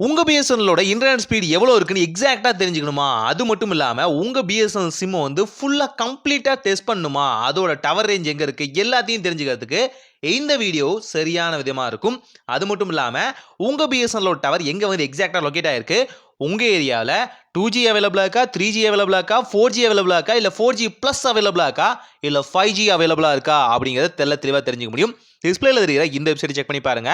உங்க பிஎஸ்என்எல்லோட internet speed எவ்வளோ இருக்குன்னு எக்ஸாக்ட்டா தெரிஞ்சுக்கணுமா? அது மட்டும் இல்லாம, உங்க பிஎஸ்என்எல் சிம்ம வந்து ஃபுல்லா கம்ப்ளீட்டா டெஸ்ட் பண்ணணுமா? அதோட டவர் ரேஞ்ச் எங்க இருக்கு? எல்லாத்தையும் தெரிஞ்சுக்கிறதுக்கு இந்த வீடியோ சரியான விதமா இருக்கும். அது மட்டும் இல்லாம, உங்க பிஎஸ்என்எல்லோட டவர் எங்க வந்து எக்ஸாக்ட்டா லொகேட் ஆயிருக்கு? உங்க ஏரியால 2G அவைலபிளா இருக்கா? 3G அவைலபிளா இருக்கா? 4G அவைலபிளா இருக்கா? இல்ல 4G பிளஸ் அவைலபிளா இருக்கா? இல்ல 5G அவைலபிளா இருக்கா? அப்படிங்கிறத தெளிவா தெரிஞ்சுக்க முடியும். டிஸ்ப்ளேல தெரியிற இந்த வெப்சைட் செக் பண்ணி பாருங்க.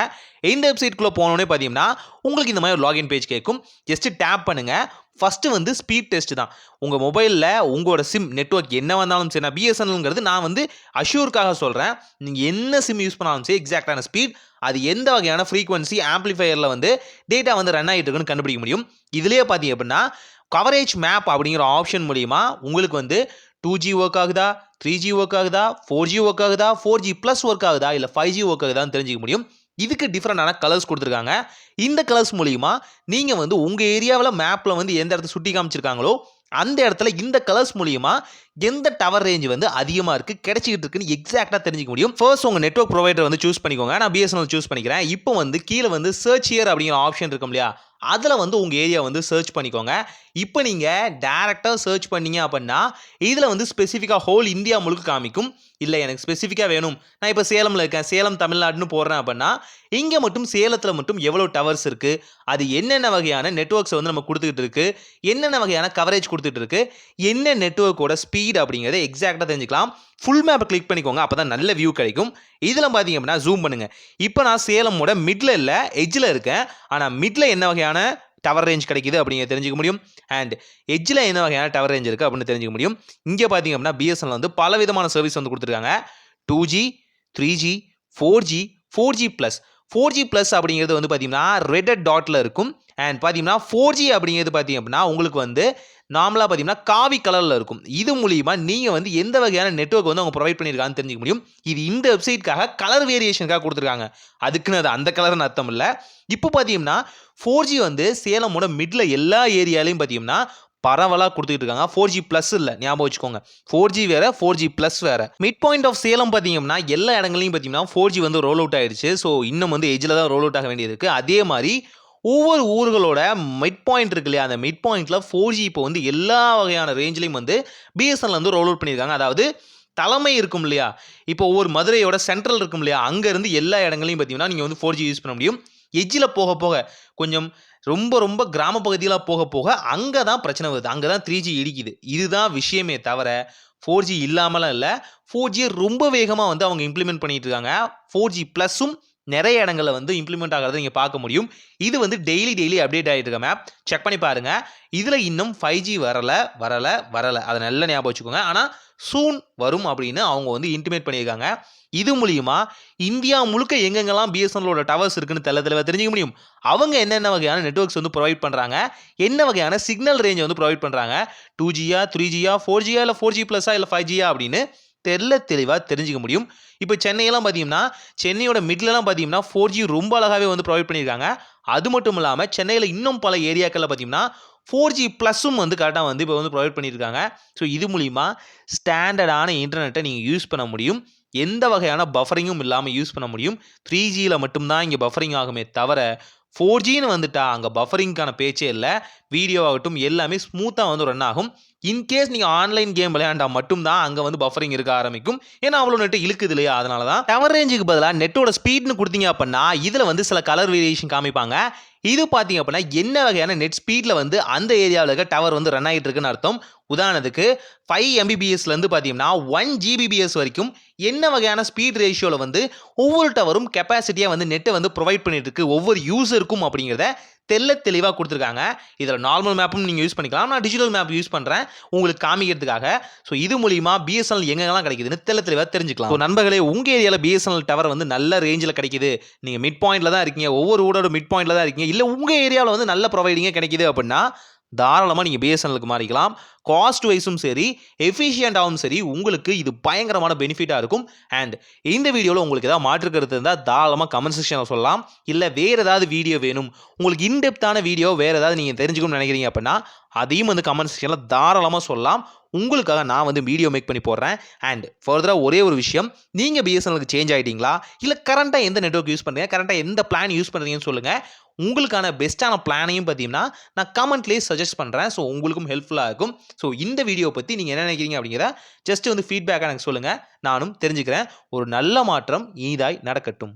இந்த வெப்சைட்குள்ள போனோனே பார்த்தீங்கன்னா, உங்களுக்கு இந்த மாதிரி ஒரு லாகின் பேஜ் கேட்கும். ஜஸ்ட் டேப் பண்ணுங்க. ஃபர்ஸ்ட் வந்து ஸ்பீட் டெஸ்ட் தான். உங்க மொபைல்ல உங்களோட சிம் நெட்வொர்க் என்ன வந்தாலும் சரி, நான் பிஎஸ்என்எல்ங்கிறது நான் வந்து அஷ்யூர்க்காக சொல்றேன். நீங்க என்ன சிம் யூஸ் பண்ணாலும் சரி, எக்ஸாக்ட்டான ஸ்பீட், அது எந்த வகையான ஃப்ரீக்வன்சி ஆம்பிளிஃபையர்ல வந்து டேட்டா வந்து ரன் ஆகிட்டு இருக்குன்னு கண்டுபிடிக்க முடியும். இதுலயே பார்த்தீங்க அப்படின்னா, கவரேஜ் மேப் அப்படிங்கிற ஆப்ஷன் மூலியமா உங்களுக்கு வந்து 2G ஒர்க் ஆகுதா, 3G ஒர்க் ஆகுதா, 4G ஒர்க் ஆகுதா, 4G பிளஸ் ஒர்க் ஆகுதா, இல்ல 5G ஒர்க் ஆகுதான்னு தெரிஞ்சுக்க முடியும். இதுக்கு டிஃபரெண்டான கலர்ஸ் கொடுத்துருக்காங்க. இந்த கலர்ஸ் மூலியமா நீங்க வந்து உங்க ஏரியாவில் மேப்ல வந்து எந்த இடத்த சுட்டி காமிச்சிருக்காங்களோ அந்த இடத்துல இந்த கலர்ஸ் மூலியமா எந்த டவர் ரேஞ்ச் வந்து அதிகமாக இருக்கு கிடைச்சிக்கிட்டு இருக்குன்னு எக்ஸாக்டா தெரிஞ்சுக்க முடியும். ஃபர்ஸ்ட் உங்க நெட்வொர்க் ப்ரொவைடர் வந்து சூஸ் பண்ணிக்கோங்க. நான் பிஎஸ்என்எல் சூஸ் பண்ணிக்கிறேன். இப்போ வந்து கீழே வந்து சர்ச் ஹியர் அப்படிங்கிற ஆப்ஷன் இருக்கும் இல்லையா, அதில் வந்து உங்கள் ஏரியா வந்து சர்ச் பண்ணிக்கோங்க. இப்போ நீங்கள் டேரெக்டாக சர்ச் பண்ணீங்க அப்படின்னா இதில் வந்து ஸ்பெசிஃபிக்காக ஹோல் இந்தியா முழுக்க காமிக்கும். இல்லை எனக்கு ஸ்பெசிஃபிக்காக வேணும், நான் இப்போ சேலமில் இருக்கேன், சேலம் தமிழ்நாடுன்னு போடுறேன் அப்படின்னா இங்கே மட்டும் சேலத்தில் மட்டும் எவ்வளோ டவர்ஸ் இருக்குது, அது என்னென்ன வகையான நெட்வொர்க்ஸ் வந்து நம்ம கொடுத்துக்கிட்டு இருக்கு, என்னென்ன வகையான கவரேஜ் கொடுத்துட்டு இருக்கு, என்ன நெட்வொர்க்கோட ஸ்பீட் அப்படிங்கிறத எக்ஸாக்டாக தெரிஞ்சுக்கலாம். ஃபுல் மேப்பை கிளிக் பண்ணிக்கோங்க, அப்போ தான் நல்ல வியூ கிடைக்கும். இதில் பார்த்தீங்க அப்படின்னா ஜூம் பண்ணுங்க. இப்போ நான் சேலமோட மிடில் இல்லை எட்ஜில் இருக்கேன். ஆனால் மிடில் என்ன வகையான டவர் ரேஞ்ச் கிடைக்குது அப்படிங்கிறத தெரிஞ்சுக்க முடியும். அண்ட் எட்ஜில் என்ன வகையான டவர் ரேஞ்ச் இருக்குது அப்படின்னு தெரிஞ்சுக்க முடியும். இங்கே பார்த்தீங்க அப்படின்னா பிஎஸ்என்எல் வந்து பல விதமான சர்வீஸ் வந்து கொடுத்துருக்காங்க. 2G, 3G, 4G, 4G plus. 4G plus அப்படிங்கிறது வந்து பார்த்தீங்கன்னா ரெட் டாட்டில் இருக்கும். அண்ட் பார்த்தீங்கன்னா 4G அப்படிங்கிறது பார்த்தீங்க அப்படின்னா உங்களுக்கு வந்து நார்மலாக பார்த்தீங்கன்னா காவி கலரில் இருக்கும். இது மூலியமா நீங்கள் வந்து எந்த வகையான நெட்வொர்க் வந்து அவங்க ப்ரொவைட் பண்ணியிருக்காங்கன்னு தெரிஞ்சுக்க முடியும். இது இந்த வெப்சைட்காக கலர் வேரியேஷனுக்காக கொடுத்துருக்காங்க. அதுக்குன்னு அது அந்த கலர்னு அர்த்தம் இல்லை. இப்போ பார்த்தீங்கன்னா 4G வந்து சேலமோட மிடில் எல்லா ஏரியாலையும் பார்த்தீங்கன்னா பரவலாக கொடுத்துட்டு இருக்காங்க. 4G பிளஸ் இல்லை, ஞாபகம் வச்சுக்கோங்க. 4G வேற, 4G பிளஸ் வேற. மிட் பாயிண்ட் ஆஃப் சேலம் பார்த்தீங்கன்னா எல்லா இடங்களையும் பார்த்தீங்கன்னா 4G வந்து ரோல் அவுட் ஆயிடுச்சு. ஸோ இன்னும் வந்து எஜ்ஜில் தான் ரோல் அவுட் ஆக வேண்டியது இருக்கு. அதே மாதிரி ஒவ்வொரு ஊர்களோட மிட் பாயிண்ட் இருக்கு இல்லையா, அந்த மிட் பாயிண்ட்ல 4G இப்போ வந்து எல்லா வகையான ரேஞ்சிலையும் வந்து பிஎஸ்என்எல் வந்து ரோல் அவுட் பண்ணியிருக்காங்க. அதாவது தலைமை இருக்கும் இல்லையா, இப்போ ஒவ்வொரு மதுரையோட சென்ட்ரல் இருக்கும் இல்லையா, அங்கேருந்து எல்லா இடங்களையும் பார்த்தீங்கன்னா நீங்கள் வந்து 4G யூஸ் பண்ண முடியும். எஜ்ஜில் போக போக கொஞ்சம் ரொம்ப ரொம்ப கிராம பகுதியில் போக போக அங்கே தான் பிரச்சனை வருது, அங்கே தான் 3G இடிக்குது. இதுதான் விஷயமே தவிர 4G இல்லாமலாம் இல்லை. 4G ரொம்ப வேகமாக வந்து அவங்க இம்ப்ளிமெண்ட் பண்ணிட்டு இருக்காங்க. 4G ப்ளஸும் நிறைய இடங்களில் வந்து இம்ப்ளிமெண்ட் ஆகிறத நீங்கள் பார்க்க முடியும். இது வந்து டெய்லி அப்டேட் ஆகிட்டு இருக்க மேப் செக் பண்ணி பாருங்கள். இதில் இன்னும் 5G வரலை, அதை நல்லா ஞாபகம் வச்சுக்கோங்க. ஆனால் சூன் வரும் அப்படின்னு அவங்க வந்து இன்டிமேட் பண்ணியிருக்காங்க. இது மூலியமா இந்தியா முழுக்க எங்கெங்கெல்லாம் பிஎஸ்என்எல்லோட டவர்ஸ் இருக்குன்னு தெளிவாக தெரிஞ்சுக்க முடியும். அவங்க என்னென்ன வகையான நெட்வொர்க்ஸ் வந்து ப்ரொவைட் பண்ணுறாங்க, என்ன வகையான சிக்னல் ரேஞ்சை வந்து ப்ரொவைட் பண்ணுறாங்க, 2Gயா 3Gயா 4Gயா இல்லை 4G ப்ளஸா இல்லை 5Gயா அப்படின்னு தெளிவாக தெரிஞ்சுக்க முடியும். இப்போ சென்னையெல்லாம் பார்த்தீங்கன்னா சென்னையோட மிட்லலாம் பார்த்தீங்கன்னா 4G ரொம்ப அழகாகவே வந்து ப்ரொவைட் பண்ணியிருக்காங்க. அது மட்டும் இல்லாமல் சென்னையில் இன்னும் பல ஏரியாக்களில் பார்த்தீங்கன்னா 4G ப்ளஸும் வந்து கரெக்டாக வந்து இப்போ வந்து ப்ரொவைட் பண்ணியிருக்காங்க. ஸோ இது மூலிமா ஸ்டாண்டர்டான இன்டர்நெட்டை நீங்கள் யூஸ் பண்ண முடியும். எந்த வகையான பஃபரிங்கும் இல்லாமல் யூஸ் பண்ண முடியும். 3Gயில் மட்டும்தான் இங்கே பஃபரிங் ஆகுமே தவிர 4Gன்னு வந்துட்டா அங்கே பஃபரிங்கான பேச்சே இல்லை. வீடியோ ஆகட்டும் எல்லாமே ஸ்மூத்தாக வந்து ரன் ஆகும். இன்கேஸ் நீங்கள் ஆன்லைன் கேம் விளையாண்டா மட்டும்தான் அங்கே வந்து பஃபரிங் இருக்க ஆரம்பிக்கும். ஏன்னா அவ்வளோ நெட்டு இழுக்குது இல்லையா, அதனால தான். டவர் ரேஞ்சுக்கு பதிலாக நெட்டோட ஸ்பீட்னு கொடுத்தீங்க அப்படின்னா இதில் வந்து சில கலர் வேரியேஷன் காமிப்பாங்க. இது பார்த்தீங்க அப்படின்னா என்ன வகையான நெட் ஸ்பீடில் வந்து அந்த ஏரியாவில் இருக்க டவர் வந்து ரன் ஆகிட்டு இருக்குன்னு அர்த்தம். உதாரணத்துக்கு 5 Mbps பார்த்தீங்கன்னா 1 Gbps வரைக்கும் என்ன வகையான ஸ்பீட் ரேஷியோவில் வந்து ஒவ்வொரு டவரும் கெப்பாசிட்டியாக வந்து நெட்டை வந்து ப்ரொவைட் பண்ணிட்டு இருக்கு ஒவ்வொரு யூசருக்கும் அப்படிங்கிறத தெளிவாக கொடுத்துருக்காங்க. இதில் நார்மல் மேப்பும் நீங்கள் யூஸ் பண்ணிக்கலாம். நான் டிஜிட்டல் மேப் யூஸ் பண்ணுறேன் உங்களுக்கு காமிக்கிறதுக்காக. ஸோ இது மூலிமா பிஎஸ்என்எல் எங்கெல்லாம் கிடைக்குதுன்னு தெளிவாக தெரிஞ்சுக்கலாம். ஸோ நண்பர்களே, உங்கள் ஏரியாவில் பிஎஸ்என்எல் டவர் வந்து நல்ல ரேஞ்சில் கிடைக்குது, நீங்கள் மிட் பாயிண்டில் தான் இருக்கீங்க, ஒவ்வொரு ஊரோட மிட் பாயிண்டில் தான் இருக்கீங்க, இல்லை உங்கள் ஏரியாவில் வந்து நல்ல ப்ரொவைடிங்காக கிடைக்குது அப்படின்னா தாராளமாக நீங்கள் பிஎஸ்என்எலுக்கு மாறிக்கலாம். காஸ்ட் வைஸும் சரி, எஃபிஷியண்டாகவும் சரி, உங்களுக்கு இது பயங்கரமான பெனிஃபிட்டாக இருக்கும். அண்ட் இந்த வீடியோவில் உங்களுக்கு ஏதாவது மாற்று கருத்து இருந்தால் தாராளமாக கமெண்ட் செக்ஷனில் சொல்லலாம். இல்லை வேறு ஏதாவது வீடியோ வேணும், உங்களுக்கு இன்டெப்த்தான வீடியோ வேறு ஏதாவது நீங்கள் தெரிஞ்சுக்கணும்னு நினைக்கிறீங்க அப்படின்னா அதையும் வந்து கமெண்ட் செக்ஷனில் தாராளமாக சொல்லலாம். உங்களுக்காக நான் வந்து வீடியோ மேக் பண்ணி போடுறேன். அண்ட் ஃபர்தரா ஒரே ஒரு விஷயம், நீங்க பிஎஸ்என்எல்க்கு சேஞ்ச் ஆயிட்டீங்களா? இல்ல கரண்ட்டா எந்த நெட்வொர்க் யூஸ் பண்றீங்க? கரண்ட்டா எந்த பிளான் யூஸ் பண்றீங்கன்னு சொல்லுங்க. உங்களுக்கான பெஸ்ட்டான பிளானையும் பார்த்தீங்கன்னா, நான் கமெண்ட்லேயே சஜெஸ்ட் பண்றேன். ஸோ உங்களுக்கும் ஹெல்ப்ஃபுல்லா இருக்கும். ஸோ இந்த வீடியோ பத்தி நீங்க என்ன நினைக்கிறீங்க அப்படிங்கிறத ஜஸ்ட் வந்து ஃபீட்பேக்கா எனக்கு சொல்லுங்க. நானும் தெரிஞ்சுக்கிறேன். ஒரு நல்ல மாற்றம் இனிதாய் நடக்கட்டும்.